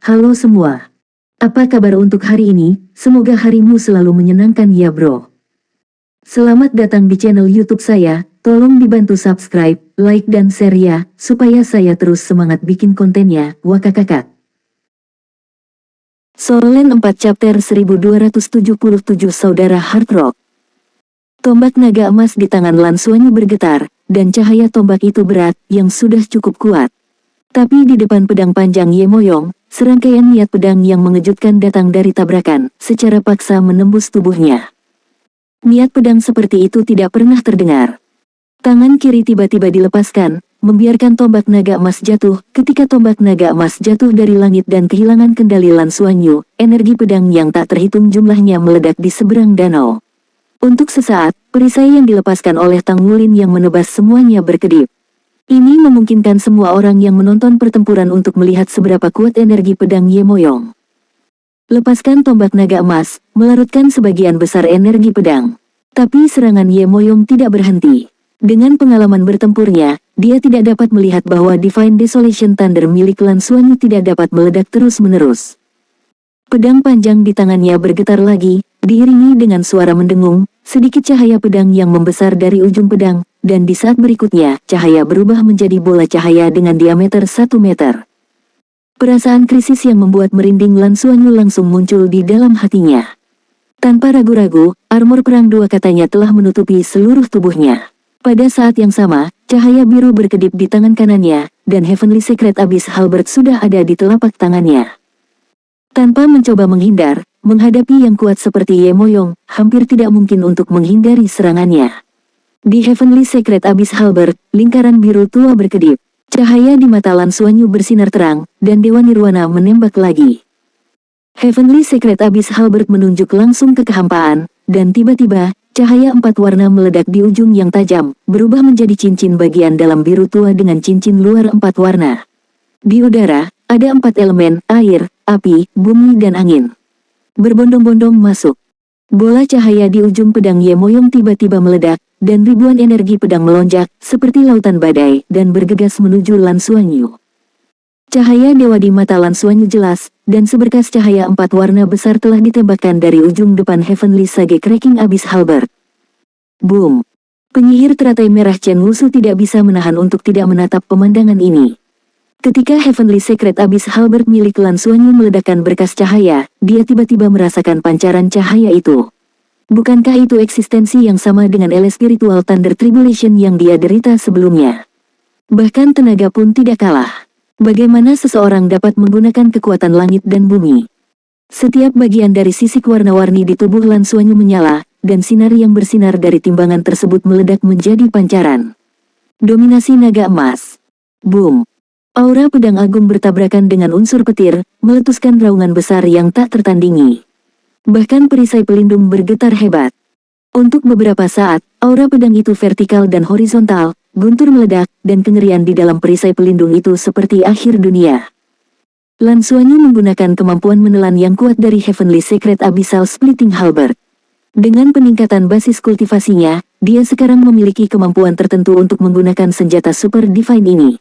Halo semua. Apa kabar untuk hari ini? Semoga harimu selalu menyenangkan ya bro. Selamat datang di channel YouTube saya. Tolong dibantu subscribe, like dan share ya, supaya saya terus semangat bikin kontennya. Wakakakak. Solen 4 chapter 1277 Saudara Hard Rock. Tombak naga emas di tangan Lan Xuanyu bergetar, dan cahaya tombak itu berat, yang sudah cukup kuat. Tapi di depan pedang panjang Ye Moyong, serangkaian niat pedang yang mengejutkan datang dari tabrakan, secara paksa menembus tubuhnya. Niat pedang seperti itu tidak pernah terdengar. Tangan kiri tiba-tiba dilepaskan, membiarkan tombak naga emas jatuh. Ketika tombak naga emas jatuh dari langit dan kehilangan kendali Lan Xuanyu, energi pedang yang tak terhitung jumlahnya meledak di seberang danau. Untuk sesaat, perisai yang dilepaskan oleh Tang Wulin yang menebas semuanya berkedip. Ini memungkinkan semua orang yang menonton pertempuran untuk melihat seberapa kuat energi pedang Ye Moyong. Lepaskan tombak naga emas, melarutkan sebagian besar energi pedang. Tapi serangan Ye Moyong tidak berhenti. Dengan pengalaman bertempurnya, dia tidak dapat melihat bahwa Divine Desolation Thunder milik Lan Xuanyu tidak dapat meledak terus-menerus. Pedang panjang di tangannya bergetar lagi, diiringi dengan suara mendengung, sedikit cahaya pedang yang membesar dari ujung pedang, dan di saat berikutnya, cahaya berubah menjadi bola cahaya dengan diameter 1 meter. Perasaan krisis yang membuat merinding Lan Xuanyu langsung muncul di dalam hatinya. Tanpa ragu-ragu, armor perang 2 katanya telah menutupi seluruh tubuhnya. Pada saat yang sama, cahaya biru berkedip di tangan kanannya, dan Heavenly Secret Abyss Halberd sudah ada di telapak tangannya. Tanpa mencoba menghindar, menghadapi yang kuat seperti Ye Moyong, hampir tidak mungkin untuk menghindari serangannya. Di Heavenly Secret Abyss Halberd, lingkaran biru tua berkedip. Cahaya di mata Lan Xuanyu bersinar terang, dan Dewa Nirwana menembak lagi. Heavenly Secret Abyss Halberd menunjuk langsung ke kehampaan, dan tiba-tiba, cahaya 4 warna meledak di ujung yang tajam, berubah menjadi cincin bagian dalam biru tua dengan cincin luar 4 warna. Di udara, ada 4 elemen, air, api, bumi dan angin. Berbondong-bondong masuk. Bola cahaya di ujung pedang Ye Moyong tiba-tiba meledak, dan ribuan energi pedang melonjak, seperti lautan badai, dan bergegas menuju Lan Xuanyu. Cahaya dewa di mata Lan Xuanyu jelas, dan seberkas cahaya 4 warna besar telah ditembakkan dari ujung depan Heavenly Sage Cracking Abyss Halberd. Boom! Penyihir teratai merah Chen Wusu tidak bisa menahan untuk tidak menatap pemandangan ini. Ketika Heavenly Secret Abyss Halberd milik Lan Xuanyu meledakkan berkas cahaya, dia tiba-tiba merasakan pancaran cahaya itu. Bukankah itu eksistensi yang sama dengan El Spiritual Thunder Tribulation yang dia derita sebelumnya? Bahkan tenaga pun tidak kalah. Bagaimana seseorang dapat menggunakan kekuatan langit dan bumi? Setiap bagian dari sisik warna-warni di tubuh Lan Xuanyu menyala, dan sinar yang bersinar dari timbangan tersebut meledak menjadi pancaran. Dominasi naga emas. Boom! Aura pedang agung bertabrakan dengan unsur petir, meletuskan raungan besar yang tak tertandingi. Bahkan perisai pelindung bergetar hebat. Untuk beberapa saat, aura pedang itu vertikal dan horizontal, guntur meledak, dan kengerian di dalam perisai pelindung itu seperti akhir dunia. Lan Xuanyu menggunakan kemampuan menelan yang kuat dari Heavenly Secret Abyssal Splitting Halberd. Dengan peningkatan basis kultivasinya, dia sekarang memiliki kemampuan tertentu untuk menggunakan senjata super divine ini.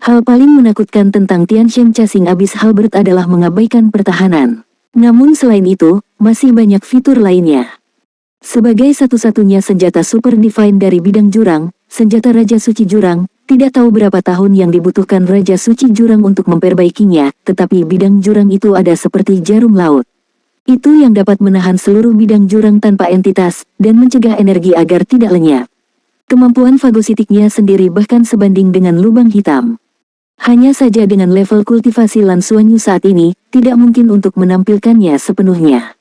Hal paling menakutkan tentang Tiansheng Chasing Abyss Halberd adalah mengabaikan pertahanan. Namun selain itu, masih banyak fitur lainnya. Sebagai satu-satunya senjata super divine dari bidang jurang, senjata Raja Suci Jurang, tidak tahu berapa tahun yang dibutuhkan Raja Suci Jurang untuk memperbaikinya, tetapi bidang jurang itu ada seperti jarum laut. Itu yang dapat menahan seluruh bidang jurang tanpa entitas, dan mencegah energi agar tidak lenyap. Kemampuan fagositiknya sendiri bahkan sebanding dengan lubang hitam. Hanya saja dengan level kultivasi Lan Xuanyu saat ini, tidak mungkin untuk menampilkannya sepenuhnya.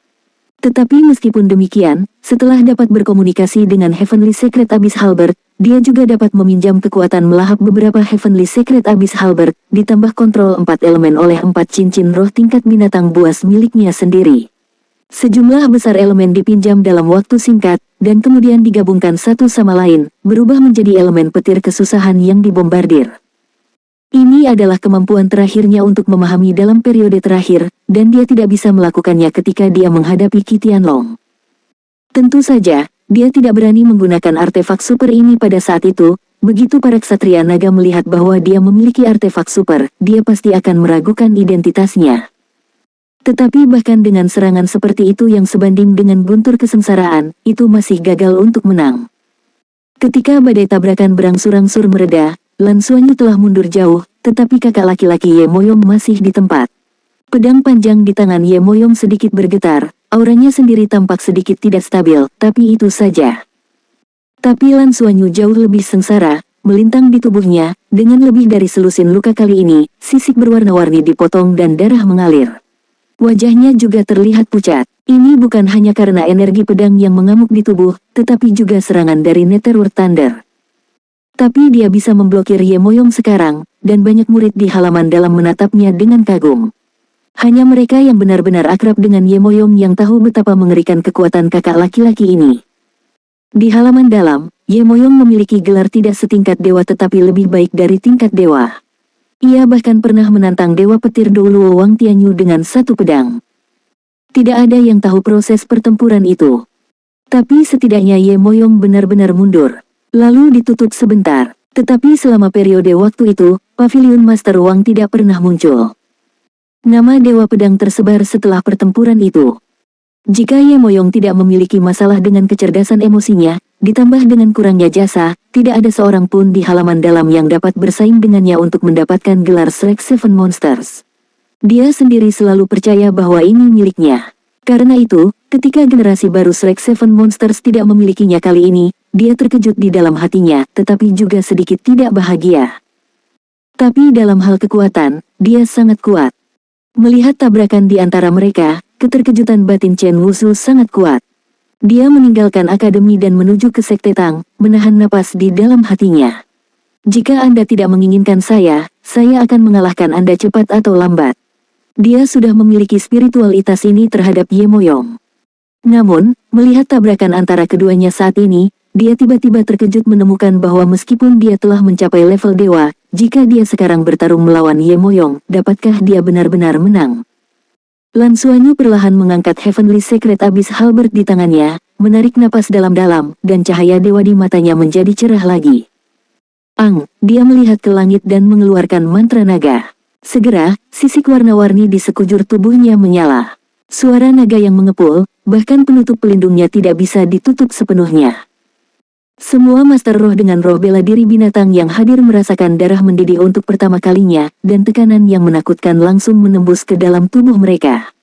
Tetapi meskipun demikian, setelah dapat berkomunikasi dengan Heavenly Secret Abyss Halberd, dia juga dapat meminjam kekuatan melahap beberapa Heavenly Secret Abyss Halberd, ditambah kontrol 4 elemen oleh 4 cincin roh tingkat binatang buas miliknya sendiri. Sejumlah besar elemen dipinjam dalam waktu singkat, dan kemudian digabungkan satu sama lain, berubah menjadi elemen petir kesusahan yang dibombardir. Ini adalah kemampuan terakhirnya untuk memahami dalam periode terakhir, dan dia tidak bisa melakukannya ketika dia menghadapi Qi Tianlong. Tentu saja, dia tidak berani menggunakan artefak super ini pada saat itu. Begitu para ksatria naga melihat bahwa dia memiliki artefak super, dia pasti akan meragukan identitasnya. Tetapi bahkan dengan serangan seperti itu yang sebanding dengan guntur kesengsaraan, itu masih gagal untuk menang. Ketika badai tabrakan berangsur-angsur mereda, Lan Xuanyu telah mundur jauh, tetapi kakak laki-laki Ye Moyong masih di tempat. Pedang panjang di tangan Ye Moyong sedikit bergetar, auranya sendiri tampak sedikit tidak stabil, tapi itu saja. Tapi Lan Xuanyu jauh lebih sengsara, melintang di tubuhnya, dengan lebih dari selusin luka kali ini, sisik berwarna-warni dipotong dan darah mengalir. Wajahnya juga terlihat pucat. Ini bukan hanya karena energi pedang yang mengamuk di tubuh, tetapi juga serangan dari Netherworld Thunder. Tapi dia bisa memblokir Ye Moyong sekarang, dan banyak murid di halaman dalam menatapnya dengan kagum. Hanya mereka yang benar-benar akrab dengan Ye Moyong yang tahu betapa mengerikan kekuatan kakak laki-laki ini. Di halaman dalam, Ye Moyong memiliki gelar tidak setingkat dewa tetapi lebih baik dari tingkat dewa. Ia bahkan pernah menantang Dewa Petir Douluo Wang Tianyu dengan satu pedang. Tidak ada yang tahu proses pertempuran itu. Tapi setidaknya Ye Moyong benar-benar mundur. Lalu ditutup sebentar. Tetapi selama periode waktu itu, Pavilion Master Wang tidak pernah muncul. Nama Dewa Pedang tersebar setelah pertempuran itu. Jika Ye Moyong tidak memiliki masalah dengan kecerdasan emosinya, ditambah dengan kurangnya jasa, tidak ada seorang pun di halaman dalam yang dapat bersaing dengannya untuk mendapatkan gelar Shrek Seven Monsters. Dia sendiri selalu percaya bahwa ini miliknya. Karena itu, ketika generasi baru Shrek Seven Monsters tidak memilikinya kali ini, dia terkejut di dalam hatinya, tetapi juga sedikit tidak bahagia. Tapi dalam hal kekuatan, dia sangat kuat. Melihat tabrakan di antara mereka, keterkejutan batin Chen Wusu sangat kuat. Dia meninggalkan akademi dan menuju ke Sekte Tang, menahan napas di dalam hatinya. Jika Anda tidak menginginkan saya akan mengalahkan Anda cepat atau lambat. Dia sudah memiliki spiritualitas ini terhadap Ye Moyong. Namun, melihat tabrakan antara keduanya saat ini, dia tiba-tiba terkejut menemukan bahwa meskipun dia telah mencapai level dewa, jika dia sekarang bertarung melawan Ye Moyong, dapatkah dia benar-benar menang? Lan Xuanyu perlahan mengangkat Heavenly Secret Abyss Halberd di tangannya, menarik napas dalam-dalam, dan cahaya dewa di matanya menjadi cerah lagi. Dia melihat ke langit dan mengeluarkan mantra naga. Segera, sisik warna-warni di sekujur tubuhnya menyala. Suara naga yang mengepul, bahkan penutup pelindungnya tidak bisa ditutup sepenuhnya. Semua master roh dengan roh bela diri binatang yang hadir merasakan darah mendidih untuk pertama kalinya, dan tekanan yang menakutkan langsung menembus ke dalam tubuh mereka.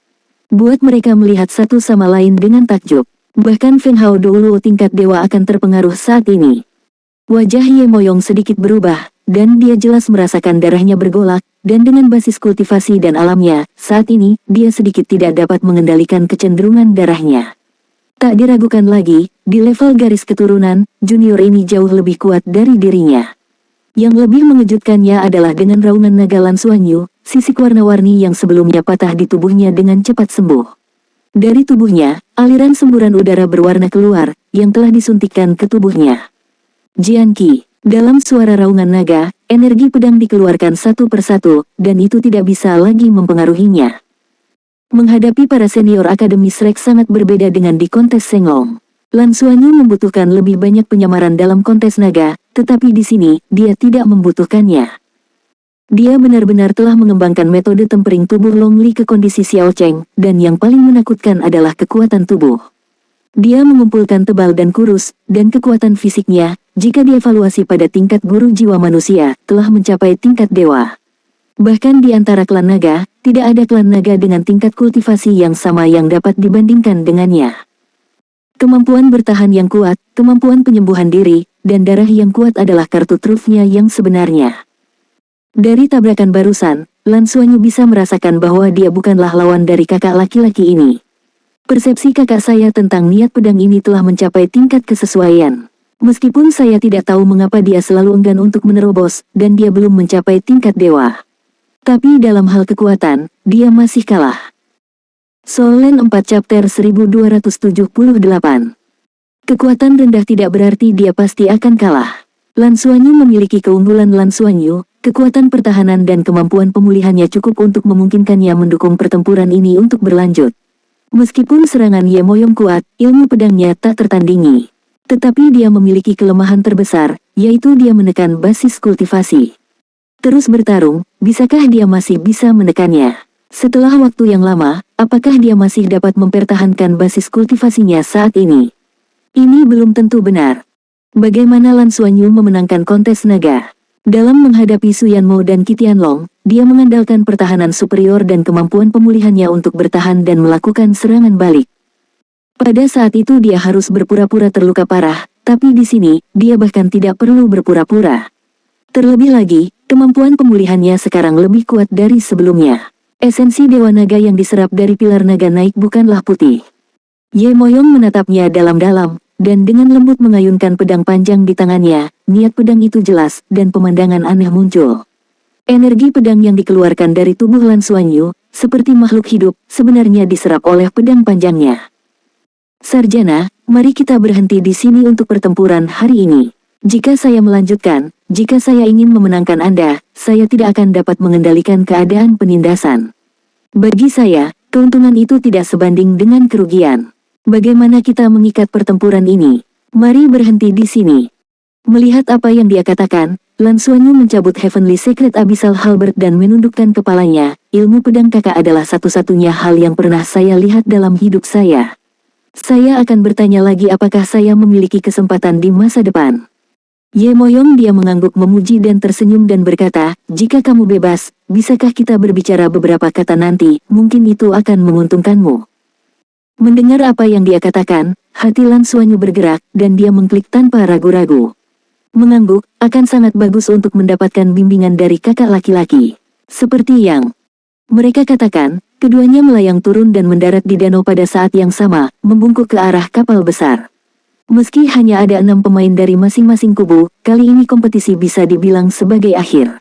Buat mereka melihat satu sama lain dengan takjub. Bahkan Feng Hao Douluo tingkat dewa akan terpengaruh saat ini. Wajah Ye Moyong sedikit berubah, dan dia jelas merasakan darahnya bergolak, dan dengan basis kultivasi dan alamnya, saat ini, dia sedikit tidak dapat mengendalikan kecenderungan darahnya. Tak diragukan lagi, di level garis keturunan, junior ini jauh lebih kuat dari dirinya. Yang lebih mengejutkannya adalah dengan raungan naga Lan Xuanyu, sisik warna-warni yang sebelumnya patah di tubuhnya dengan cepat sembuh. Dari tubuhnya, aliran semburan udara berwarna keluar, yang telah disuntikkan ke tubuhnya. Jianqi, dalam suara raungan naga, energi pedang dikeluarkan satu persatu, dan itu tidak bisa lagi mempengaruhinya. Menghadapi para senior Akademi Shrek sangat berbeda dengan di kontes Senglong. Lan Xuanyu membutuhkan lebih banyak penyamaran dalam kontes naga, tetapi di sini, dia tidak membutuhkannya. Dia benar-benar telah mengembangkan metode tempering tubuh Long Li ke kondisi Xiao Cheng, dan yang paling menakutkan adalah kekuatan tubuh. Dia mengumpulkan tebal dan kurus, dan kekuatan fisiknya, jika dievaluasi pada tingkat guru jiwa manusia, telah mencapai tingkat dewa. Bahkan di antara klan naga, tidak ada klan naga dengan tingkat kultivasi yang sama yang dapat dibandingkan dengannya. Kemampuan bertahan yang kuat, kemampuan penyembuhan diri, dan darah yang kuat adalah kartu trufnya yang sebenarnya. Dari tabrakan barusan, Lan Xuanyu bisa merasakan bahwa dia bukanlah lawan dari kakak laki-laki ini. Persepsi kakak saya tentang niat pedang ini telah mencapai tingkat kesesuaian. Meskipun saya tidak tahu mengapa dia selalu enggan untuk menerobos, dan dia belum mencapai tingkat dewa. Tapi dalam hal kekuatan, dia masih kalah. Soul Land 4 Chapter 1278. Kekuatan rendah tidak berarti dia pasti akan kalah. Lan Xuanyu memiliki keunggulan Lan Xuanyu, kekuatan pertahanan dan kemampuan pemulihannya cukup untuk memungkinkannya mendukung pertempuran ini untuk berlanjut. Meskipun serangan Ye Moyong kuat, ilmu pedangnya tak tertandingi. Tetapi dia memiliki kelemahan terbesar, yaitu dia menekan basis kultivasi. Terus bertarung, bisakah dia masih bisa menekannya? Setelah waktu yang lama, apakah dia masih dapat mempertahankan basis kultivasinya saat ini? Ini belum tentu benar. Bagaimana Lan Xuanyu memenangkan kontes naga? Dalam menghadapi Su Yanmo dan Qitianlong, dia mengandalkan pertahanan superior dan kemampuan pemulihannya untuk bertahan dan melakukan serangan balik. Pada saat itu dia harus berpura-pura terluka parah, tapi di sini, dia bahkan tidak perlu berpura-pura. Terlebih lagi, kemampuan pemulihannya sekarang lebih kuat dari sebelumnya. Esensi Dewa Naga yang diserap dari pilar naga naik bukanlah putih. Ye Moyong menatapnya dalam-dalam, dan dengan lembut mengayunkan pedang panjang di tangannya, niat pedang itu jelas, dan pemandangan aneh muncul. Energi pedang yang dikeluarkan dari tubuh Lan Xuanyu, seperti makhluk hidup, sebenarnya diserap oleh pedang panjangnya. Sarjana, mari kita berhenti di sini untuk pertempuran hari ini. Jika saya melanjutkan, jika saya ingin memenangkan Anda, saya tidak akan dapat mengendalikan keadaan penindasan. Bagi saya, keuntungan itu tidak sebanding dengan kerugian. Bagaimana kita mengikat pertempuran ini? Mari berhenti di sini. Melihat apa yang dia katakan, Lan Xuanyu mencabut Heavenly Secret Abyssal Halberd dan menundukkan kepalanya. Ilmu pedang kakak adalah satu-satunya hal yang pernah saya lihat dalam hidup saya. Saya akan bertanya lagi apakah saya memiliki kesempatan di masa depan. Ye Moyong dia mengangguk memuji dan tersenyum dan berkata, jika kamu bebas, bisakah kita berbicara beberapa kata nanti, mungkin itu akan menguntungkanmu. Mendengar apa yang dia katakan, hati Lan Xuanyu bergerak, dan dia mengklik tanpa ragu-ragu. Mengangguk, akan sangat bagus untuk mendapatkan bimbingan dari kakak laki-laki. Seperti yang mereka katakan, keduanya melayang turun dan mendarat di danau pada saat yang sama, membungkuk ke arah kapal besar. Meski hanya ada 6 pemain dari masing-masing kubu, kali ini kompetisi bisa dibilang sebagai akhir.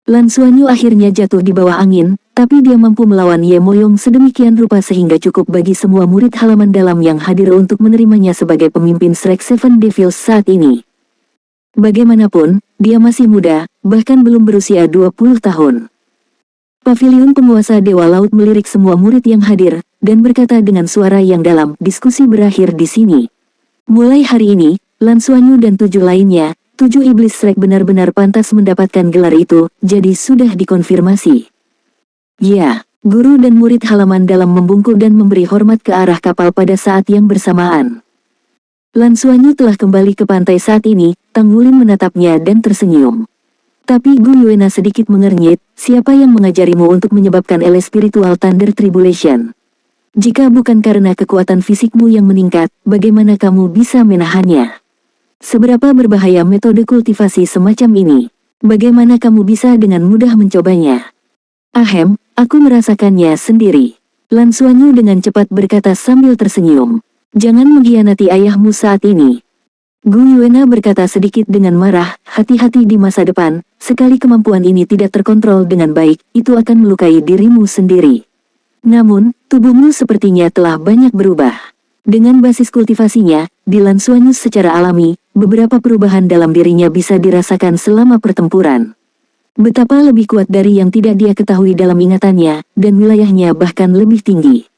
Lan Xuanyu akhirnya jatuh di bawah angin, tapi dia mampu melawan Ye Moyong sedemikian rupa sehingga cukup bagi semua murid halaman dalam yang hadir untuk menerimanya sebagai pemimpin Shrek Seven Devils saat ini. Bagaimanapun, dia masih muda, bahkan belum berusia 20 tahun. Paviliun penguasa Dewa Laut melirik semua murid yang hadir, dan berkata dengan suara yang dalam, diskusi berakhir di sini. Mulai hari ini, Lan Xuanyu dan 7 lainnya, 7 iblis Shrek benar-benar pantas mendapatkan gelar itu, jadi sudah dikonfirmasi. Ya, guru dan murid halaman dalam membungkuk dan memberi hormat ke arah kapal pada saat yang bersamaan. Lan Xuanyu telah kembali ke pantai saat ini, Tang Wulin menatapnya dan tersenyum. Tapi Gu Yuena sedikit mengernyit, siapa yang mengajarimu untuk menyebabkan ele spiritual Thunder Tribulation? Jika bukan karena kekuatan fisikmu yang meningkat, bagaimana kamu bisa menahannya? Seberapa berbahaya metode kultivasi semacam ini? Bagaimana kamu bisa dengan mudah mencobanya? Ahem, aku merasakannya sendiri. Lan Xuanyu dengan cepat berkata sambil tersenyum. Jangan mengkhianati ayahmu saat ini. Gu Yuena berkata sedikit dengan marah, hati-hati di masa depan, sekali kemampuan ini tidak terkontrol dengan baik, itu akan melukai dirimu sendiri. Namun, tubuhmu sepertinya telah banyak berubah. Dengan basis kultivasinya, di Lan Xuanyu secara alami, beberapa perubahan dalam dirinya bisa dirasakan selama pertempuran. Betapa lebih kuat dari yang tidak dia ketahui dalam ingatannya, dan wilayahnya bahkan lebih tinggi.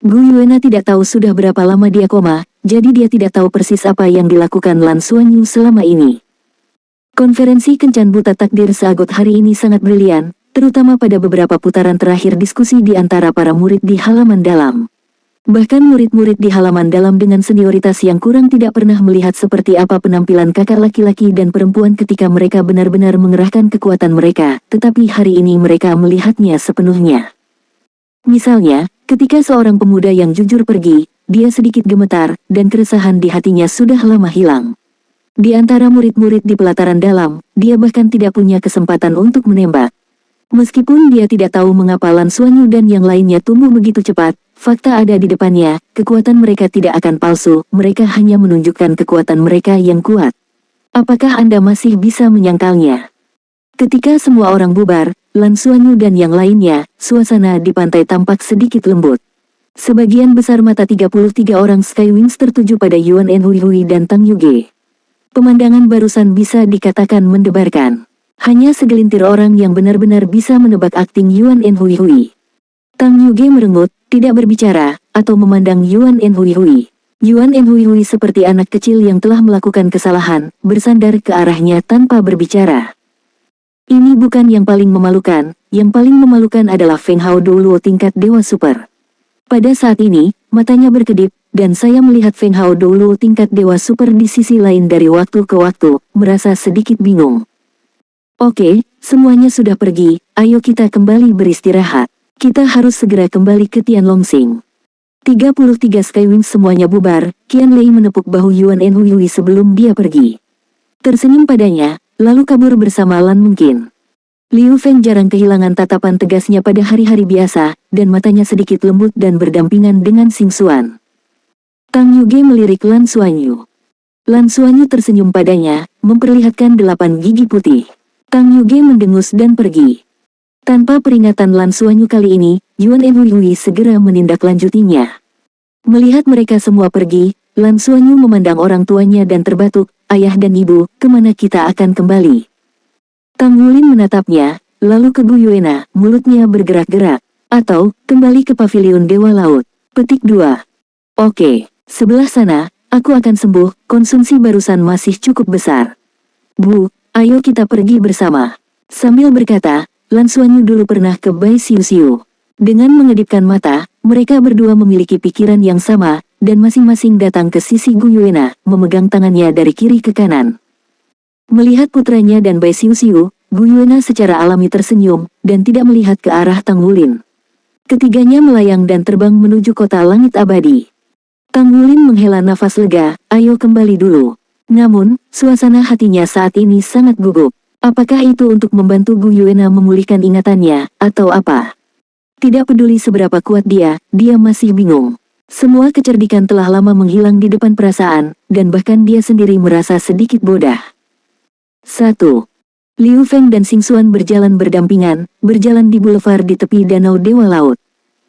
Gu Yuena tidak tahu sudah berapa lama dia koma, jadi dia tidak tahu persis apa yang dilakukan Lan Xuanyu selama ini. Konferensi Kencan Buta Takdir Seagot hari ini sangat brilian, terutama pada beberapa putaran terakhir diskusi di antara para murid di halaman dalam. Bahkan murid-murid di halaman dalam dengan senioritas yang kurang tidak pernah melihat seperti apa penampilan kakak laki-laki dan perempuan ketika mereka benar-benar mengerahkan kekuatan mereka, tetapi hari ini mereka melihatnya sepenuhnya. Misalnya, ketika seorang pemuda yang jujur pergi, dia sedikit gemetar, dan keresahan di hatinya sudah lama hilang. Di antara murid-murid di pelataran dalam, dia bahkan tidak punya kesempatan untuk menembak. Meskipun dia tidak tahu mengapa Lan Xuanyu dan yang lainnya tumbuh begitu cepat, fakta ada di depannya, kekuatan mereka tidak akan palsu, mereka hanya menunjukkan kekuatan mereka yang kuat. Apakah Anda masih bisa menyangkalnya? Ketika semua orang bubar, Lan Xuanyu dan yang lainnya, suasana di pantai tampak sedikit lembut. Sebagian besar mata 33 orang Skywings tertuju pada Yuan Enhui dan Tang Yuge. Pemandangan barusan bisa dikatakan mendebarkan. Hanya segelintir orang yang benar-benar bisa menebak akting Yuan Enhui. Tang Yuge merengut, tidak berbicara, atau memandang Yuan Enhui. Yuan Enhui seperti anak kecil yang telah melakukan kesalahan, bersandar ke arahnya tanpa berbicara. Ini bukan yang paling memalukan, yang paling memalukan adalah Feng Hao Doulo tingkat Dewa Super. Pada saat ini, matanya berkedip, dan saya melihat Feng Hao Doulo tingkat Dewa Super di sisi lain dari waktu ke waktu, merasa sedikit bingung. Oke, semuanya sudah pergi, ayo kita kembali beristirahat. Kita harus segera kembali ke Tianlongsing. 33 Skywings semuanya bubar, Qian Lei menepuk bahu Yuan Enhui sebelum dia pergi. Tersenyum padanya, lalu kabur bersama Lan Mungkin. Liu Feng jarang kehilangan tatapan tegasnya pada hari-hari biasa, dan matanya sedikit lembut dan berdampingan dengan Xing Xuan. Tang Yuge melirik Lan Xuanyu. Lan Xuanyu tersenyum padanya, memperlihatkan 8 gigi putih. Tang Yuge mendengus dan pergi. Tanpa peringatan Lan Xuanyu kali ini, Yuan Enhui segera menindaklanjutinya. Melihat mereka semua pergi, Lan Xuanyu memandang orang tuanya dan terbatuk, ayah dan ibu, kemana kita akan kembali? Tang Wulin menatapnya, lalu ke Gu Yuena, mulutnya bergerak-gerak. Atau, kembali ke pavilion Dewa Laut. Petik 2. Oke, sebelah sana, aku akan sembuh, konsumsi barusan masih cukup besar. Bu, ayo kita pergi bersama. Sambil berkata, Lan Xuanyu dulu pernah ke Bai Siu Siu. Dengan mengedipkan mata, mereka berdua memiliki pikiran yang sama, dan masing-masing datang ke sisi Gu Yuena, memegang tangannya dari kiri ke kanan. Melihat putranya dan Bai Siu Siu, Gu Yuena secara alami tersenyum, dan tidak melihat ke arah Tang Wulin. Ketiganya melayang dan terbang menuju kota langit abadi. Tang Wulin menghela nafas lega, ayo kembali dulu. Namun, suasana hatinya saat ini sangat gugup. Apakah itu untuk membantu Gu Yuena memulihkan ingatannya, atau apa? Tidak peduli seberapa kuat dia masih bingung. Semua kecerdikan telah lama menghilang di depan perasaan, dan bahkan dia sendiri merasa sedikit bodoh. 1. Liu Feng dan Xing Xuan berjalan berdampingan, berjalan di boulevard di tepi danau Dewa Laut.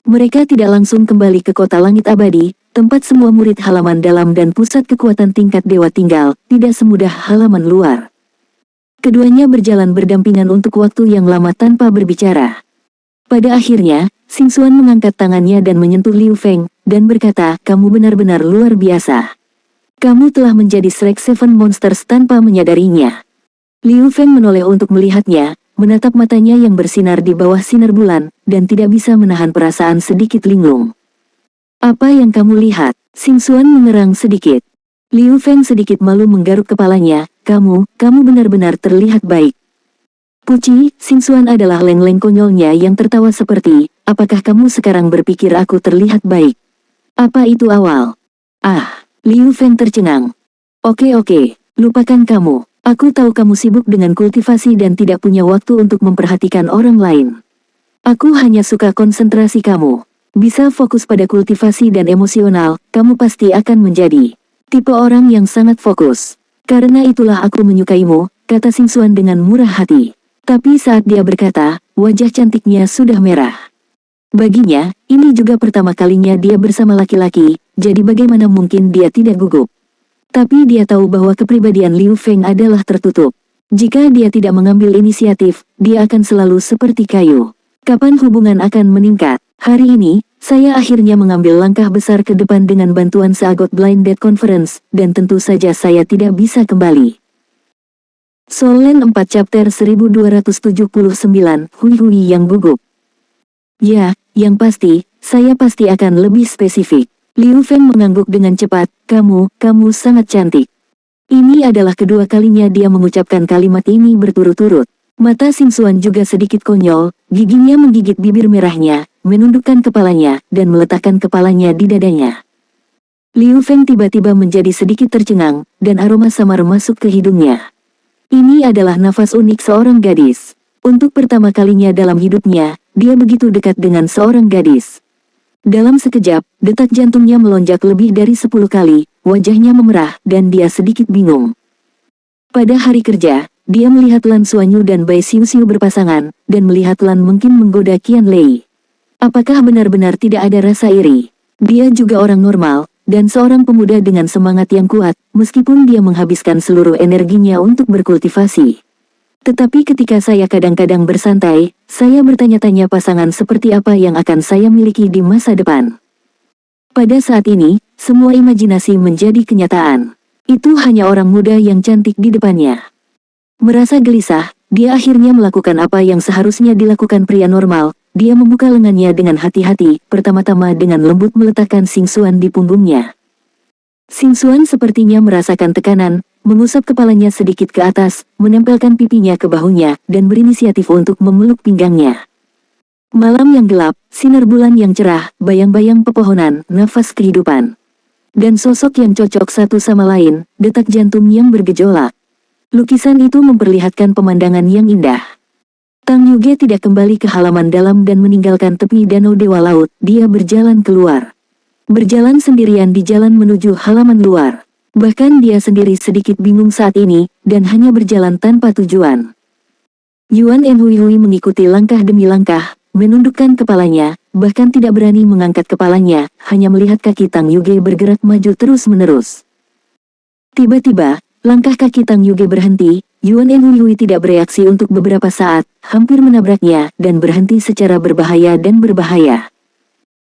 Mereka tidak langsung kembali ke kota langit abadi, tempat semua murid halaman dalam dan pusat kekuatan tingkat dewa tinggal, tidak semudah halaman luar. Keduanya berjalan berdampingan untuk waktu yang lama tanpa berbicara. Pada akhirnya, Xing Xuan mengangkat tangannya dan menyentuh Liu Feng, dan berkata, kamu benar-benar luar biasa. Kamu telah menjadi Shrek Seven Monsters tanpa menyadarinya. Liu Feng menoleh untuk melihatnya, menatap matanya yang bersinar di bawah sinar bulan, dan tidak bisa menahan perasaan sedikit linglung. Apa yang kamu lihat? Xing Xuan mengerang sedikit. Liu Feng sedikit malu menggaruk kepalanya, kamu benar-benar terlihat baik. Puci, Xing Xuan adalah leng-leng konyolnya yang tertawa seperti, apakah kamu sekarang berpikir aku terlihat baik? Apa itu awal? Ah, Liu Feng tercengang. Oke, lupakan kamu. Aku tahu kamu sibuk dengan kultivasi dan tidak punya waktu untuk memperhatikan orang lain. Aku hanya suka konsentrasi kamu. Bisa fokus pada kultivasi dan emosional, kamu pasti akan menjadi tipe orang yang sangat fokus. Karena itulah aku menyukaimu, kata Xing Xuan dengan murah hati. Tapi saat dia berkata, wajah cantiknya sudah merah. Baginya, ini juga pertama kalinya dia bersama laki-laki, jadi bagaimana mungkin dia tidak gugup. Tapi dia tahu bahwa kepribadian Liu Feng adalah tertutup. Jika dia tidak mengambil inisiatif, dia akan selalu seperti kayu. Kapan hubungan akan meningkat? Hari ini, saya akhirnya mengambil langkah besar ke depan dengan bantuan Seagot Blind Date Conference, dan tentu saja saya tidak bisa kembali. Soul Land 4 Chapter 1279, Hui yang gugup. Ya, yang pasti, saya pasti akan lebih spesifik. Liu Feng mengangguk dengan cepat, kamu sangat cantik. Ini adalah kedua kalinya dia mengucapkan kalimat ini berturut-turut. Mata Xing Xuan juga sedikit konyol, giginya menggigit bibir merahnya, menundukkan kepalanya, dan meletakkan kepalanya di dadanya. Liu Feng tiba-tiba menjadi sedikit tercengang, dan aroma samar masuk ke hidungnya. Ini adalah nafas unik seorang gadis. Untuk pertama kalinya dalam hidupnya, dia begitu dekat dengan seorang gadis. Dalam sekejap, detak jantungnya melonjak lebih dari 10 kali, wajahnya memerah, dan dia sedikit bingung. Pada hari kerja, dia melihat Lan Xuanyu dan Bai Siu Siu berpasangan, dan melihat Lan mungkin menggoda Qian Lei. Apakah benar-benar tidak ada rasa iri? Dia juga orang normal, dan seorang pemuda dengan semangat yang kuat, meskipun dia menghabiskan seluruh energinya untuk berkultivasi. Tetapi ketika saya kadang-kadang bersantai, saya bertanya-tanya pasangan seperti apa yang akan saya miliki di masa depan. Pada saat ini, semua imajinasi menjadi kenyataan. Itu hanya orang muda yang cantik di depannya. Merasa gelisah, dia akhirnya melakukan apa yang seharusnya dilakukan pria normal. Dia membuka lengannya dengan hati-hati, pertama-tama dengan lembut meletakkan Xingxuan di punggungnya. Xingxuan sepertinya merasakan tekanan, mengusap kepalanya sedikit ke atas, menempelkan pipinya ke bahunya, dan berinisiatif untuk memeluk pinggangnya. Malam yang gelap, sinar bulan yang cerah, bayang-bayang pepohonan, nafas kehidupan. Dan sosok yang cocok satu sama lain, detak jantung yang bergejolak. Lukisan itu memperlihatkan pemandangan yang indah. Tang Yuge tidak kembali ke halaman dalam dan meninggalkan tepi danau Dewa Laut, dia berjalan keluar. Berjalan sendirian di jalan menuju halaman luar. Bahkan dia sendiri sedikit bingung saat ini, dan hanya berjalan tanpa tujuan. Yuan Enhui mengikuti langkah demi langkah, menundukkan kepalanya, bahkan tidak berani mengangkat kepalanya, hanya melihat kaki Tang Yuge bergerak maju terus-menerus. Tiba-tiba, langkah kaki Tang Yuge berhenti. Yuan Enhui tidak bereaksi untuk beberapa saat, hampir menabraknya, dan berhenti secara berbahaya dan berbahaya.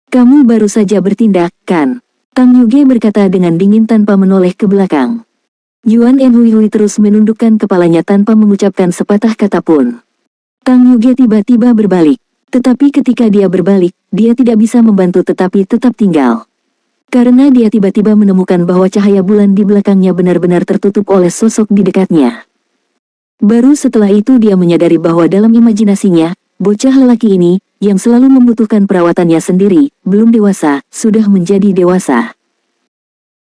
Kamu baru saja bertindak, kan? Tang Yuge berkata dengan dingin tanpa menoleh ke belakang. Yuan Enhui terus menundukkan kepalanya tanpa mengucapkan sepatah kata pun. Tang Yuge tiba-tiba berbalik. Tetapi ketika dia berbalik, dia tidak bisa membantu tetapi tetap tinggal. Karena dia tiba-tiba menemukan bahwa cahaya bulan di belakangnya benar-benar tertutup oleh sosok di dekatnya. Baru setelah itu dia menyadari bahwa dalam imajinasinya, bocah lelaki ini, yang selalu membutuhkan perawatannya sendiri, belum dewasa, sudah menjadi dewasa.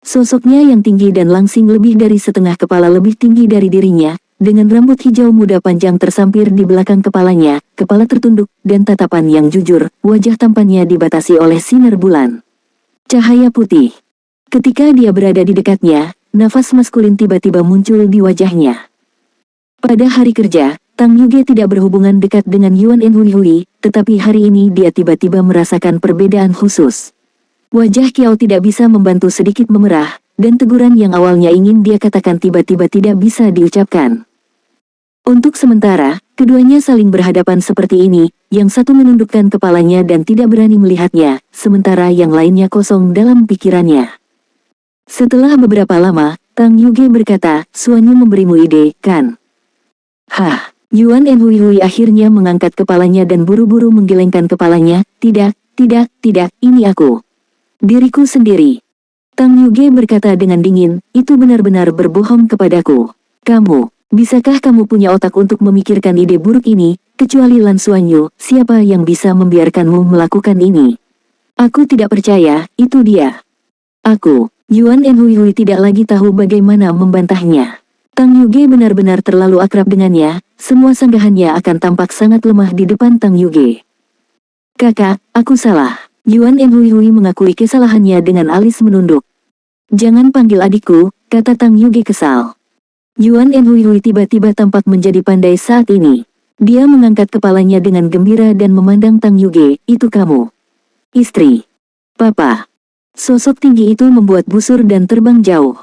Sosoknya yang tinggi dan langsing lebih dari setengah kepala lebih tinggi dari dirinya, dengan rambut hijau muda panjang tersampir di belakang kepalanya, kepala tertunduk, dan tatapan yang jujur, wajah tampannya dibatasi oleh sinar bulan. Cahaya putih. Ketika dia berada di dekatnya, nafas maskulin tiba-tiba muncul di wajahnya. Pada hari kerja, Tang Yuge tidak berhubungan dekat dengan Yuan Enhui, tetapi hari ini dia tiba-tiba merasakan perbedaan khusus. Wajah Kiao tidak bisa membantu sedikit memerah, dan teguran yang awalnya ingin dia katakan tiba-tiba tidak bisa diucapkan. Untuk sementara, keduanya saling berhadapan seperti ini, yang satu menundukkan kepalanya dan tidak berani melihatnya, sementara yang lainnya kosong dalam pikirannya. Setelah beberapa lama, Tang Yuge berkata, "Suanyu memberimu ide, kan?" Hah, Yuan Enhui akhirnya mengangkat kepalanya dan buru-buru menggelengkan kepalanya, "Tidak, ini aku. Diriku sendiri." Tang Yuge berkata dengan dingin, "Itu benar-benar berbohong kepadaku. Bisakah kamu punya otak untuk memikirkan ide buruk ini, kecuali Lan Suanyu, siapa yang bisa membiarkanmu melakukan ini?" "Aku tidak percaya, itu dia." Yuan Enhui tidak lagi tahu bagaimana membantahnya. Tang Yuge benar-benar terlalu akrab dengannya, semua sanggahannya akan tampak sangat lemah di depan Tang Yuge. "Kakak, aku salah." Yuan Enhui mengakui kesalahannya dengan alis menunduk. "Jangan panggil adikku," kata Tang Yuge kesal. Yuan Enhui tiba-tiba tampak menjadi pandai saat ini. Dia mengangkat kepalanya dengan gembira dan memandang Tang Yuge, "Itu kamu. Istri. Papa." Sosok tinggi itu membuat busur dan terbang jauh.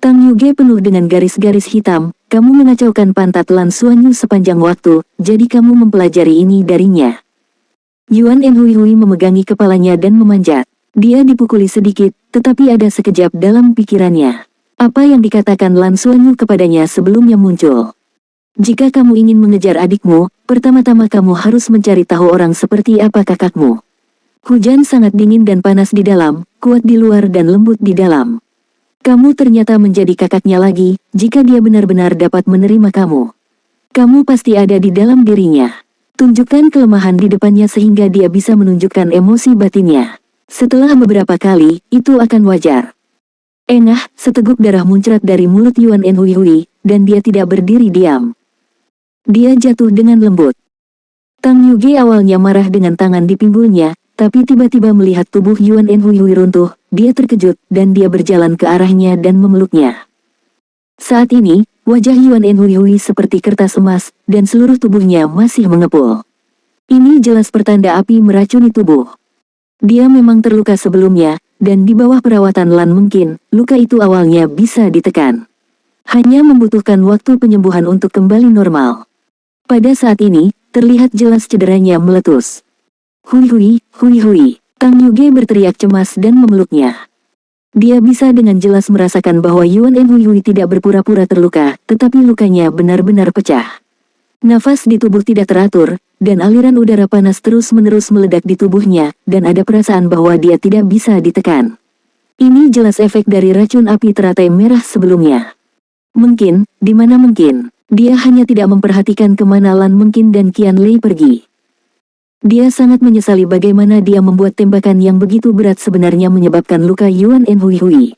Tang Yuge penuh dengan garis-garis hitam, "Kamu mengacaukan pantat Lan Suanyu sepanjang waktu, jadi kamu mempelajari ini darinya." Yuan Enhui memegangi kepalanya dan memanjat. Dia dipukuli sedikit, tetapi ada sekejap dalam pikirannya. Apa yang dikatakan Lan Suanyu kepadanya sebelumnya muncul. "Jika kamu ingin mengejar adikmu, pertama-tama kamu harus mencari tahu orang seperti apa kakakmu." Hujan sangat dingin dan panas di dalam, kuat di luar dan lembut di dalam. Kamu ternyata menjadi kakaknya lagi, jika dia benar-benar dapat menerima kamu. Kamu pasti ada di dalam dirinya. Tunjukkan kelemahan di depannya sehingga dia bisa menunjukkan emosi batinnya. Setelah beberapa kali, itu akan wajar. Engah, seteguk darah muncrat dari mulut Yuan Enhui, dan dia tidak berdiri diam. Dia jatuh dengan lembut. Tang Yuge awalnya marah dengan tangan di pinggulnya, tapi tiba-tiba melihat tubuh Yuan Enhui runtuh, dia terkejut, dan dia berjalan ke arahnya dan memeluknya. Saat ini, wajah Yuan Enhui seperti kertas emas, dan seluruh tubuhnya masih mengepul. Ini jelas pertanda api meracuni tubuh. Dia memang terluka sebelumnya, dan di bawah perawatan Lan mungkin, luka itu awalnya bisa ditekan. Hanya membutuhkan waktu penyembuhan untuk kembali normal. Pada saat ini, terlihat jelas cederanya meletus. Hui, Tang Yuge berteriak cemas dan memeluknya. Dia bisa dengan jelas merasakan bahwa Yuan Enhui tidak berpura-pura terluka, tetapi lukanya benar-benar pecah. Nafas di tubuh tidak teratur, dan aliran udara panas terus-menerus meledak di tubuhnya, dan ada perasaan bahwa dia tidak bisa ditekan. Ini jelas efek dari racun api teratai merah sebelumnya. Mungkin, di mana mungkin, dia hanya tidak memperhatikan kemana Lan Mungkin dan Qian Lei pergi. Dia sangat menyesali bagaimana dia membuat tembakan yang begitu berat sebenarnya menyebabkan luka Yuan Enhui.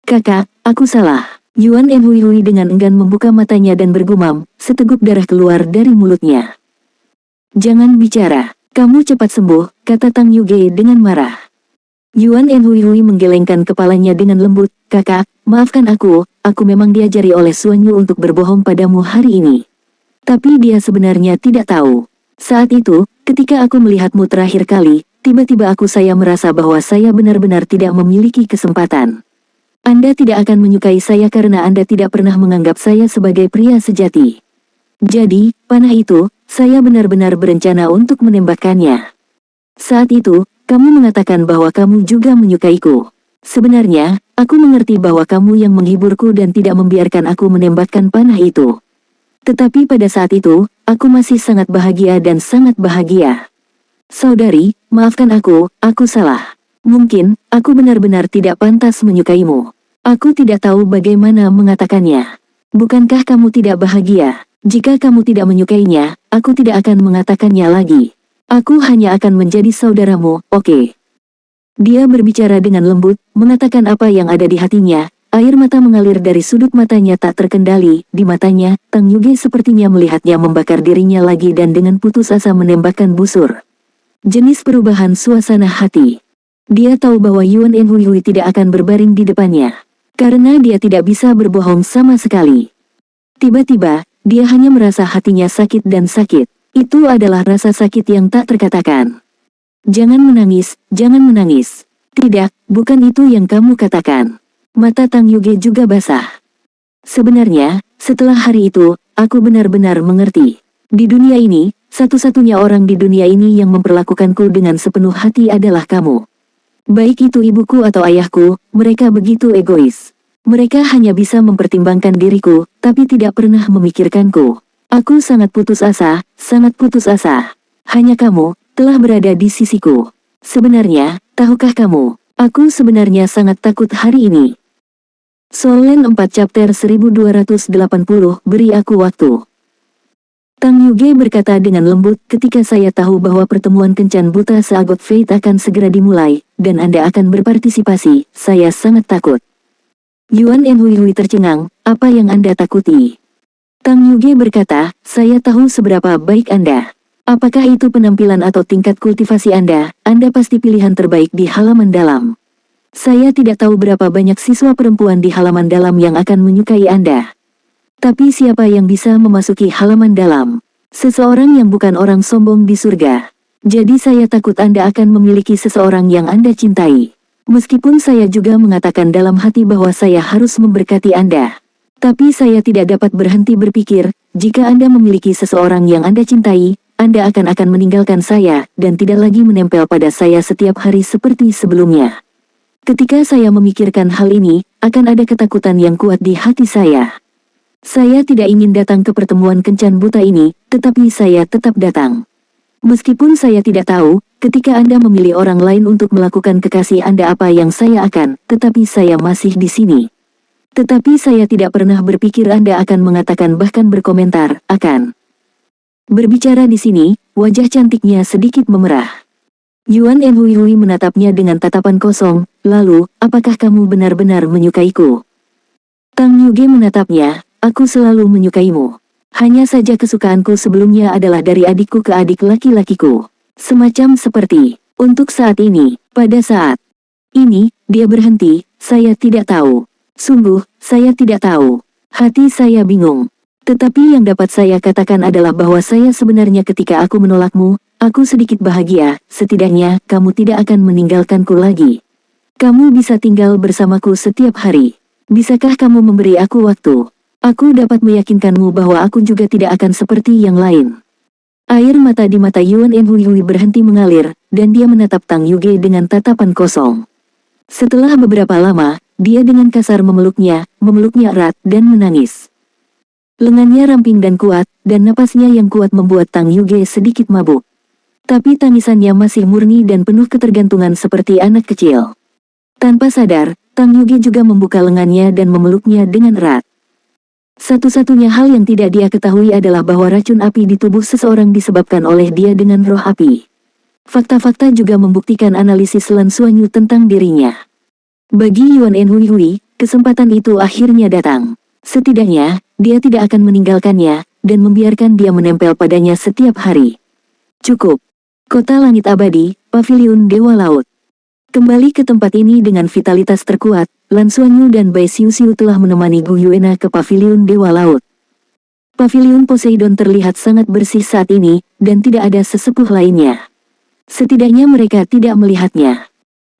Kakak, aku salah. Yuan Enhui dengan enggan membuka matanya dan bergumam, seteguk darah keluar dari mulutnya. Jangan bicara, kamu cepat sembuh, kata Tang Yuge dengan marah. Yuan Enhui menggelengkan kepalanya dengan lembut, kakak, maafkan aku memang diajari oleh Suanyu untuk berbohong padamu hari ini. Tapi dia sebenarnya tidak tahu. Saat itu, ketika aku melihatmu terakhir kali, tiba-tiba saya merasa bahwa saya benar-benar tidak memiliki kesempatan. Anda tidak akan menyukai saya karena Anda tidak pernah menganggap saya sebagai pria sejati. Jadi, panah itu, saya benar-benar berencana untuk menembakkannya. Saat itu, kamu mengatakan bahwa kamu juga menyukaiku. Sebenarnya, aku mengerti bahwa kamu yang menghiburku dan tidak membiarkan aku menembakkan panah itu. Tetapi pada saat itu, aku masih sangat bahagia dan sangat bahagia. Saudari, maafkan aku salah. Mungkin, aku benar-benar tidak pantas menyukaimu. Aku tidak tahu bagaimana mengatakannya. Bukankah kamu tidak bahagia? Jika kamu tidak menyukainya, aku tidak akan mengatakannya lagi. Aku hanya akan menjadi saudaramu, oke? Dia berbicara dengan lembut, mengatakan apa yang ada di hatinya. Air mata mengalir dari sudut matanya tak terkendali. Di matanya, Tang Yuge sepertinya melihatnya membakar dirinya lagi dan dengan putus asa menembakkan busur. Jenis perubahan suasana hati. Dia tahu bahwa Yuan Enhui tidak akan berbaring di depannya. Karena dia tidak bisa berbohong sama sekali. Tiba-tiba, dia hanya merasa hatinya sakit dan sakit. Itu adalah rasa sakit yang tak terkatakan. Jangan menangis, jangan menangis. Tidak, bukan itu yang kamu katakan. Mata Tang Yuge juga basah. Sebenarnya, setelah hari itu, aku benar-benar mengerti. Di dunia ini, satu-satunya orang di dunia ini yang memperlakukanku dengan sepenuh hati adalah kamu. Baik itu ibuku atau ayahku, mereka begitu egois. Mereka hanya bisa mempertimbangkan diriku, tapi tidak pernah memikirkanku. Aku sangat putus asa, sangat putus asa. Hanya kamu, telah berada di sisiku. Sebenarnya, tahukah kamu, aku sebenarnya sangat takut hari ini. Solen 4 chapter 1280, beri aku waktu. Tang Yuge berkata dengan lembut, ketika saya tahu bahwa pertemuan kencan buta seagot Fate akan segera dimulai, dan Anda akan berpartisipasi, saya sangat takut. Yuan Enhui tercengang, apa yang Anda takuti? Tang Yuge berkata, saya tahu seberapa baik Anda. Apakah itu penampilan atau tingkat kultivasi Anda pasti pilihan terbaik di halaman dalam. Saya tidak tahu berapa banyak siswa perempuan di halaman dalam yang akan menyukai Anda. Tapi siapa yang bisa memasuki halaman dalam? Seseorang yang bukan orang sombong di surga. Jadi saya takut Anda akan memiliki seseorang yang Anda cintai. Meskipun saya juga mengatakan dalam hati bahwa saya harus memberkati Anda. Tapi saya tidak dapat berhenti berpikir, jika Anda memiliki seseorang yang Anda cintai, Anda akan meninggalkan saya, dan tidak lagi menempel pada saya setiap hari seperti sebelumnya. Ketika saya memikirkan hal ini, akan ada ketakutan yang kuat di hati saya. Saya tidak ingin datang ke pertemuan kencan buta ini, tetapi saya tetap datang. Meskipun saya tidak tahu, ketika Anda memilih orang lain untuk melakukan kekasih Anda apa yang saya akan, tetapi saya masih di sini. Tetapi saya tidak pernah berpikir Anda akan mengatakan bahkan berkomentar, akan. Berbicara di sini, wajah cantiknya sedikit memerah. Yuan Enhui menatapnya dengan tatapan kosong, lalu, apakah kamu benar-benar menyukaiku? Tang Yuge menatapnya, aku selalu menyukaimu. Hanya saja kesukaanku sebelumnya adalah dari adikku ke adik laki-lakiku. Semacam seperti, untuk saat ini, pada saat ini, dia berhenti, saya tidak tahu. Sungguh, saya tidak tahu. Hati saya bingung. Tetapi yang dapat saya katakan adalah bahwa saya sebenarnya ketika aku menolakmu, aku sedikit bahagia, setidaknya kamu tidak akan meninggalkanku lagi. Kamu bisa tinggal bersamaku setiap hari. Bisakah kamu memberi aku waktu? Aku dapat meyakinkanmu bahwa aku juga tidak akan seperti yang lain. Air mata di mata Yuan Enhui berhenti mengalir, dan dia menatap Tang Yuge dengan tatapan kosong. Setelah beberapa lama, dia dengan kasar memeluknya erat dan menangis. Lengannya ramping dan kuat, dan napasnya yang kuat membuat Tang Yuge sedikit mabuk. Tapi tangisannya masih murni dan penuh ketergantungan seperti anak kecil. Tanpa sadar, Tang Yuge juga membuka lengannya dan memeluknya dengan erat. Satu-satunya hal yang tidak dia ketahui adalah bahwa racun api di tubuh seseorang disebabkan oleh dia dengan roh api. Fakta-fakta juga membuktikan analisis Lan Xuanyu tentang dirinya. Bagi Yuan Enhui, kesempatan itu akhirnya datang. Setidaknya, dia tidak akan meninggalkannya, dan membiarkan dia menempel padanya setiap hari. Cukup. Kota Langit Abadi, Paviliun Dewa Laut. Kembali ke tempat ini dengan vitalitas terkuat, Lan Xuanyu dan Bai Xiuxiu telah menemani Gu Yuena ke Paviliun Dewa Laut. Paviliun Poseidon terlihat sangat bersih saat ini, dan tidak ada sesepuh lainnya. Setidaknya mereka tidak melihatnya.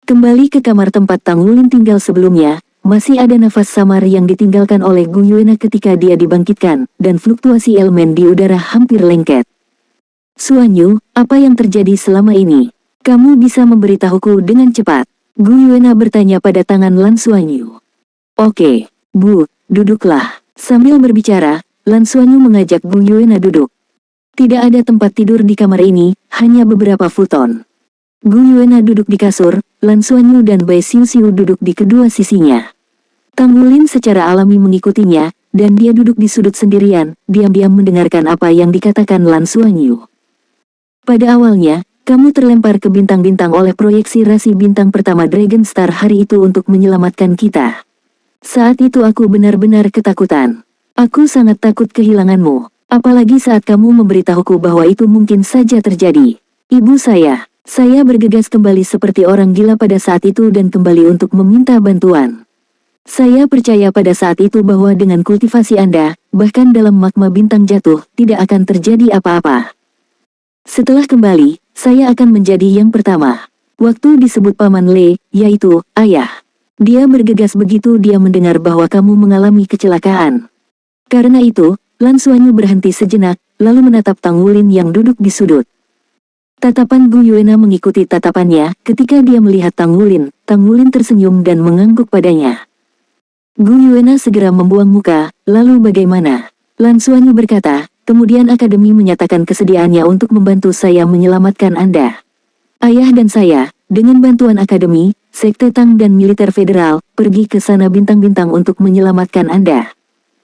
Kembali ke kamar tempat Tang Wulin tinggal sebelumnya, masih ada nafas samar yang ditinggalkan oleh Gu Yuena ketika dia dibangkitkan, dan fluktuasi elemen di udara hampir lengket. Xuanyu, apa yang terjadi selama ini? Kamu bisa memberitahuku dengan cepat. Gu Yuena bertanya pada tangan Lan Xuanyu. Oke, Bu, duduklah. Sambil berbicara, Lan Xuanyu mengajak Gu Yuena duduk. Tidak ada tempat tidur di kamar ini, hanya beberapa futon. Gu Yuena duduk di kasur, Lan Xuanyu dan Bai Xiuxiu duduk di kedua sisinya. Tang Wulin secara alami mengikutinya, dan dia duduk di sudut sendirian, diam-diam mendengarkan apa yang dikatakan Lan Xuanyu. Pada awalnya, kamu terlempar ke bintang-bintang oleh proyeksi rasi bintang pertama Dragon Star hari itu untuk menyelamatkan kita. Saat itu aku benar-benar ketakutan. Aku sangat takut kehilanganmu, apalagi saat kamu memberitahuku bahwa itu mungkin saja terjadi. Ibu saya bergegas kembali seperti orang gila pada saat itu dan kembali untuk meminta bantuan. Saya percaya pada saat itu bahwa dengan kultivasi Anda, bahkan dalam magma bintang jatuh, tidak akan terjadi apa-apa. Setelah kembali, saya akan menjadi yang pertama. Waktu disebut Paman Le, yaitu, ayah. Dia bergegas begitu dia mendengar bahwa kamu mengalami kecelakaan. Karena itu, Lan Xuanyu berhenti sejenak, lalu menatap Tang Wulin yang duduk di sudut. Tatapan Gu Yuena mengikuti tatapannya, ketika dia melihat Tang Wulin tersenyum dan mengangguk padanya. Gu Yuena segera membuang muka, lalu bagaimana? Lan Xuanyu berkata, kemudian Akademi menyatakan kesediaannya untuk membantu saya menyelamatkan Anda. Ayah dan saya, dengan bantuan Akademi, Sekte Tang dan Militer Federal, pergi ke sana bintang-bintang untuk menyelamatkan Anda.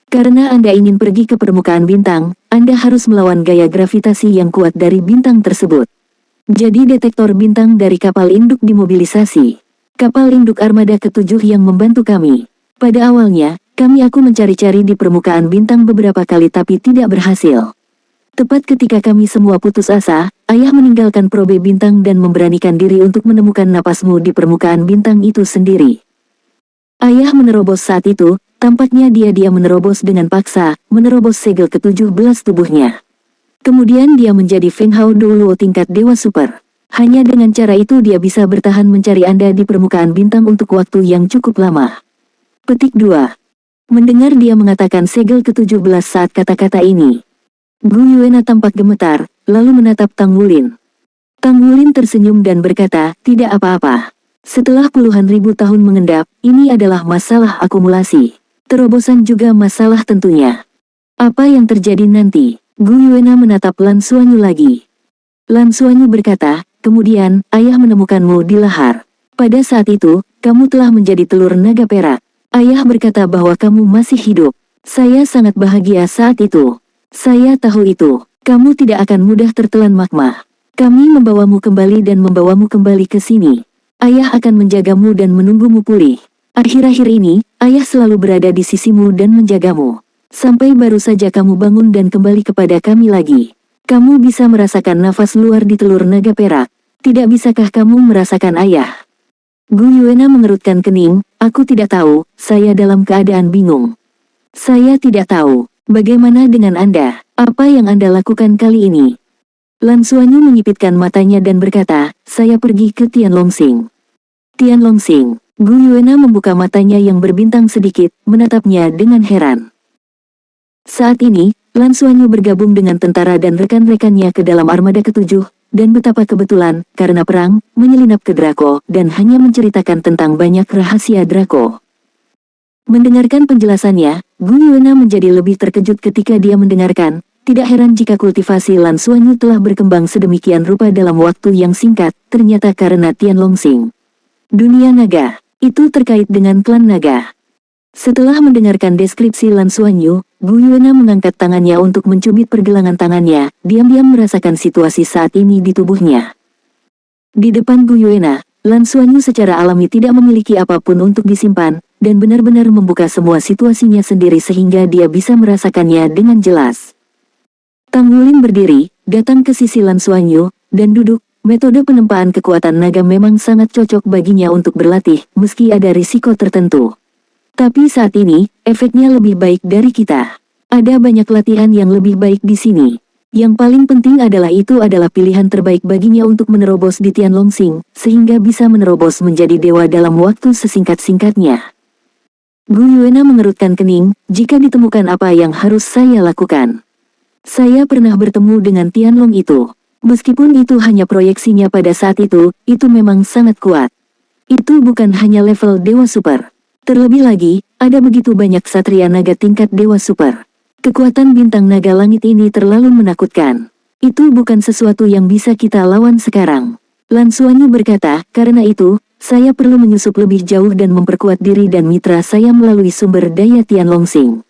Karena Anda ingin pergi ke permukaan bintang, Anda harus melawan gaya gravitasi yang kuat dari bintang tersebut. Jadi detektor bintang dari kapal induk dimobilisasi. Kapal induk armada ke-7 yang membantu kami. Pada awalnya, aku mencari-cari di permukaan bintang beberapa kali tapi tidak berhasil. Tepat ketika kami semua putus asa, ayah meninggalkan probe bintang dan memberanikan diri untuk menemukan napasmu di permukaan bintang itu sendiri. Ayah menerobos saat itu, tampaknya dia menerobos dengan paksa, menerobos segel ke-17 tubuhnya. Kemudian dia menjadi Feng Hao Doulo tingkat Dewa Super. Hanya dengan cara itu dia bisa bertahan mencari Anda di permukaan bintang untuk waktu yang cukup lama. Petik 2. Mendengar dia mengatakan segel ke-17 saat kata-kata ini, Gu Yuena tampak gemetar, lalu menatap Tang Wulin. Tang Wulin tersenyum dan berkata, tidak apa-apa. Setelah puluhan ribu tahun mengendap, ini adalah masalah akumulasi. Terobosan juga masalah tentunya. Apa yang terjadi nanti? Gu Yuena menatap Lan Xuanyu lagi. Lan Xuanyu berkata, kemudian, ayah menemukanmu di lahar. Pada saat itu, kamu telah menjadi telur naga perak. Ayah berkata bahwa kamu masih hidup. Saya sangat bahagia saat itu. Saya tahu itu. Kamu tidak akan mudah tertelan magma. Kami membawamu kembali dan membawamu kembali ke sini. Ayah akan menjagamu dan menunggumu pulih. Akhir-akhir ini, ayah selalu berada di sisimu dan menjagamu. Sampai baru saja kamu bangun dan kembali kepada kami lagi. Kamu bisa merasakan nafas luar di telur naga perak. Tidak bisakah kamu merasakan ayah? Gu Yuena mengerutkan kening, aku tidak tahu, saya dalam keadaan bingung. Saya tidak tahu, bagaimana dengan Anda, apa yang Anda lakukan kali ini? Lan Xuanyu menyipitkan matanya dan berkata, saya pergi ke Tianlongxing. Tianlongxing, Gu Yuena membuka matanya yang berbintang sedikit, menatapnya dengan heran. Saat ini, Lan Xuanyu bergabung dengan tentara dan rekan-rekannya ke dalam armada ke-7, dan betapa kebetulan, karena perang, menyelinap ke Draco, dan hanya menceritakan tentang banyak rahasia Draco. Mendengarkan penjelasannya, Gu Yuena menjadi lebih terkejut ketika dia mendengarkan. Tidak heran jika kultivasi Lan Xuanyu telah berkembang sedemikian rupa dalam waktu yang singkat, ternyata karena Tianlongxing. Dunia naga, itu terkait dengan klan naga. Setelah mendengarkan deskripsi Lan Xuanyu, Gu Yuena mengangkat tangannya untuk mencubit pergelangan tangannya, diam-diam merasakan situasi saat ini di tubuhnya. Di depan Gu Yuena, Lan Xuanyu secara alami tidak memiliki apapun untuk disimpan, dan benar-benar membuka semua situasinya sendiri sehingga dia bisa merasakannya dengan jelas. Tang Wulin berdiri, datang ke sisi Lan Xuanyu, dan duduk. Metode penempaan kekuatan naga memang sangat cocok baginya untuk berlatih, meski ada risiko tertentu. Tapi saat ini, efeknya lebih baik dari kita. Ada banyak latihan yang lebih baik di sini. Yang paling penting adalah itu adalah pilihan terbaik baginya untuk menerobos di Tianlongxing, sehingga bisa menerobos menjadi dewa dalam waktu sesingkat-singkatnya. Gu Yuena mengerutkan kening, jika ditemukan apa yang harus saya lakukan. Saya pernah bertemu dengan Tianlong itu. Meskipun itu hanya proyeksinya pada saat itu memang sangat kuat. Itu bukan hanya level dewa super. Terlebih lagi, ada begitu banyak satria naga tingkat dewa super. Kekuatan bintang naga langit ini terlalu menakutkan. Itu bukan sesuatu yang bisa kita lawan sekarang. Lan Xuanyu berkata, karena itu, saya perlu menyusup lebih jauh dan memperkuat diri dan mitra saya melalui sumber daya Tianlongxing.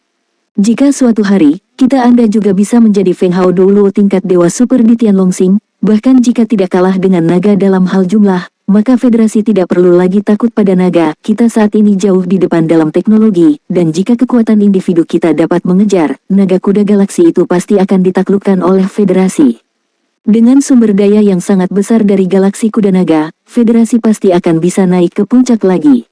Jika suatu hari, Anda juga bisa menjadi Feng Hao Doulo tingkat dewa super di Tianlongxing, bahkan jika tidak kalah dengan naga dalam hal jumlah, maka federasi tidak perlu lagi takut pada naga. Kita saat ini jauh di depan dalam teknologi, dan jika kekuatan individu kita dapat mengejar, naga kuda galaksi itu pasti akan ditaklukkan oleh federasi. Dengan sumber daya yang sangat besar dari galaksi kuda naga, federasi pasti akan bisa naik ke puncak lagi.